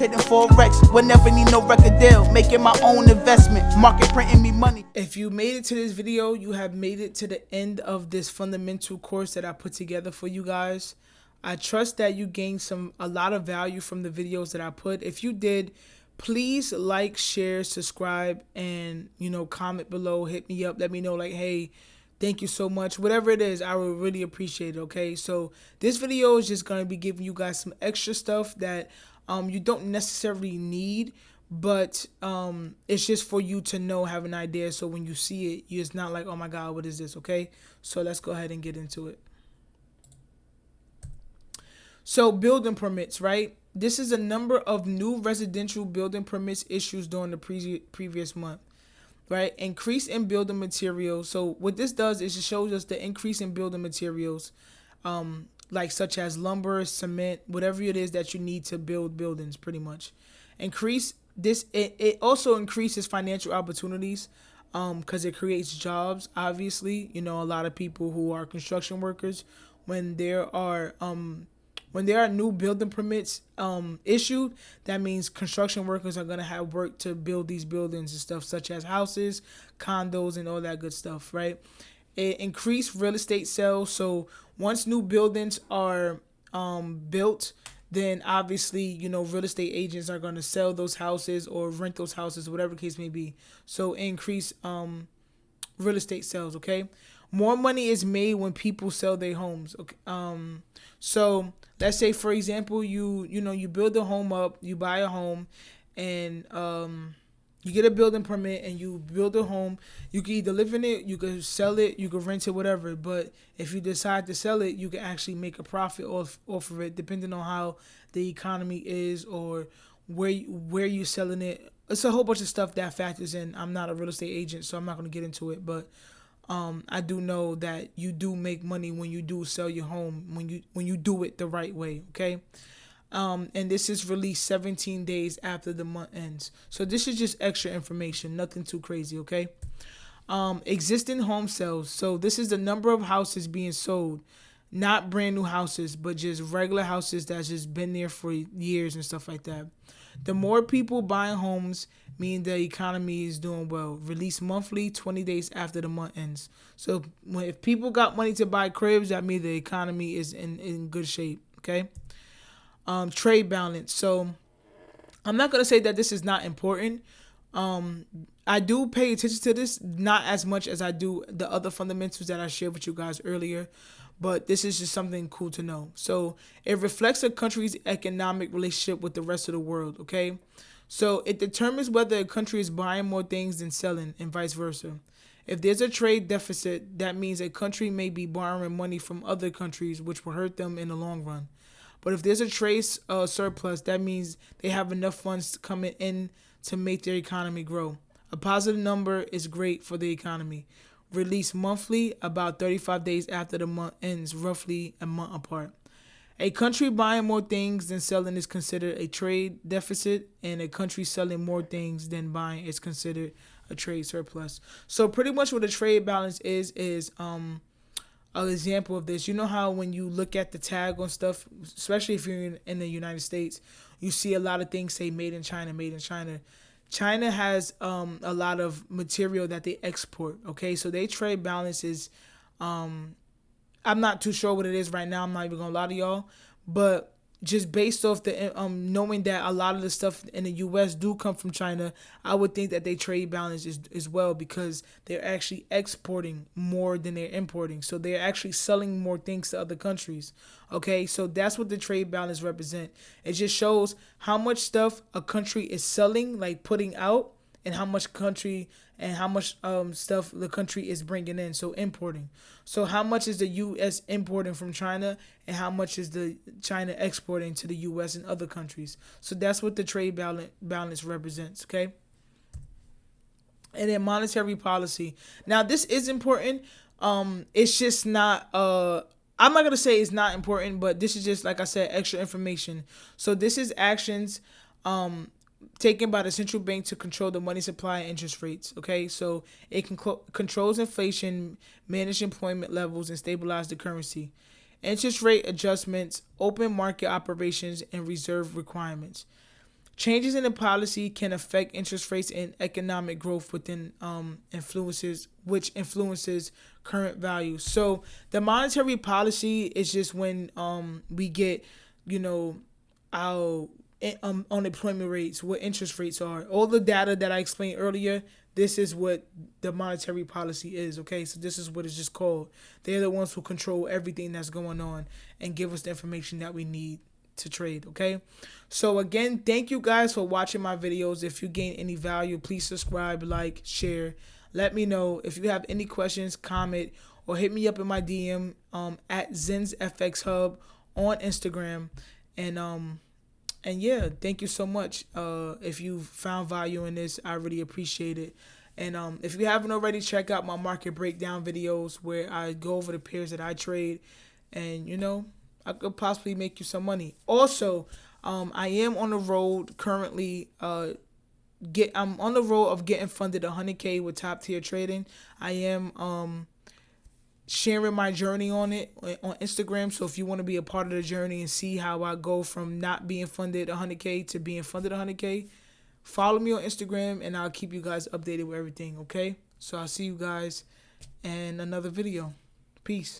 trading forex, would never need no record deal. Making my own investment, market printing me money. If you made it to this video, you have made it to the end of this fundamental course that I put together for you guys. I trust that you gained a lot of value from the videos that I put. If you did, please like, share, subscribe, and comment below. Hit me up. Let me know, like, hey, thank you so much. Whatever it is, I would really appreciate it, okay? So this video is just going to be giving you guys some extra stuff that you don't necessarily need, but it's just for you to know, have an idea, so when you see it, it's not like, oh my God, what is this, okay? So let's go ahead and get into it. So building permits, right? This is a number of new residential building permits issued during the previous month. Right, increase in building materials. So what this does is it shows us the increase in building materials, like such as lumber, cement, whatever it is that you need to build buildings, pretty much. Increase this. It also increases financial opportunities, because it creates jobs. Obviously, a lot of people who are construction workers, when there are new building permits issued, that means construction workers are going to have work to build these buildings and stuff, such as houses, condos, and all that good stuff, right? It increased real estate sales. So once new buildings are built, then obviously, real estate agents are going to sell those houses or rent those houses, whatever the case may be. So increase real estate sales, okay? More money is made when people sell their homes. Okay. So let's say, for example, you build a home up, you buy a home, and you get a building permit and you build a home. You can either live in it, you can sell it, you can rent it, whatever. But if you decide to sell it, you can actually make a profit off of it, depending on how the economy is or where you're selling it. It's a whole bunch of stuff that factors in. I'm not a real estate agent, so I'm not going to get into it, but I do know that you do make money when you do sell your home, when you do it the right way, okay? And this is released 17 days after the month ends. So this is just extra information, nothing too crazy, okay? Existing home sales. So this is the number of houses being sold, not brand new houses, but just regular houses that's just been there for years and stuff like that. The more people buying homes mean the economy is doing well. Released monthly, 20 days after the month ends. So if people got money to buy cribs, that means the economy is in good shape, okay? Trade balance. So I'm not going to say that this is not important. I do pay attention to this, not as much as I do the other fundamentals that I shared with you guys earlier, but this is just something cool to know. So it reflects a country's economic relationship with the rest of the world, okay? So it determines whether a country is buying more things than selling, and vice versa. If there's a trade deficit, that means a country may be borrowing money from other countries, which will hurt them in the long run. But if there's a trade surplus, that means they have enough funds coming in to make their economy grow. A positive number is great for the economy. Released monthly, about 35 days after the month ends, roughly a month apart. A country buying more things than selling is considered a trade deficit, and a country selling more things than buying is considered a trade surplus. So pretty much what a trade balance is an example of this. You know how when you look at the tag on stuff, especially if you're in the United States, you see a lot of things say made in China, made in China. China has a lot of material that they export, okay? So their trade balance is, I'm not too sure what it is right now. I'm not even going to lie to y'all. But just based off the knowing that a lot of the stuff in the U.S. do come from China, I would think that they trade balance is well, because they're actually exporting more than they're importing. So they're actually selling more things to other countries. Okay, so that's what the trade balance represent. It just shows how much stuff a country is selling, like putting out, and how much stuff the country is bringing in, so importing. So how much is the U.S. importing from China, and how much is the China exporting to the U.S. and other countries? So that's what the trade balance represents, okay? And then monetary policy. Now this is important. It's just not I'm not going to say it's not important, but this is just, like I said, extra information. So this is actions taken by the central bank to control the money supply and interest rates. Okay, so it controls inflation, manage employment levels, and stabilize the currency. Interest rate adjustments, open market operations, and reserve requirements. Changes in the policy can affect interest rates and economic growth within which influences current values. So the monetary policy is just when we get, you know, our unemployment rates, what interest rates are, all the data that I explained earlier. This is what the monetary policy is. Okay, so this is what it's just called. They're the ones who control everything that's going on and give us the information that we need to trade. Okay, so again, thank you guys for watching my videos. If you gain any value, please subscribe, like, share. Let me know if you have any questions, comment, or hit me up in my DM at ZENSFXHUB on Instagram. And yeah, thank you so much. If you found value in this, I really appreciate it. And if you haven't already, check out my market breakdown videos where I go over the pairs that I trade, and I could possibly make you some money. Also, I am on the road currently. I'm on the road of getting funded 100K with top tier trading. I am sharing my journey on it on Instagram. So if you want to be a part of the journey and see how I go from not being funded 100K to being funded 100K, follow me on Instagram and I'll keep you guys updated with everything. Okay, so I'll see you guys in another video. Peace.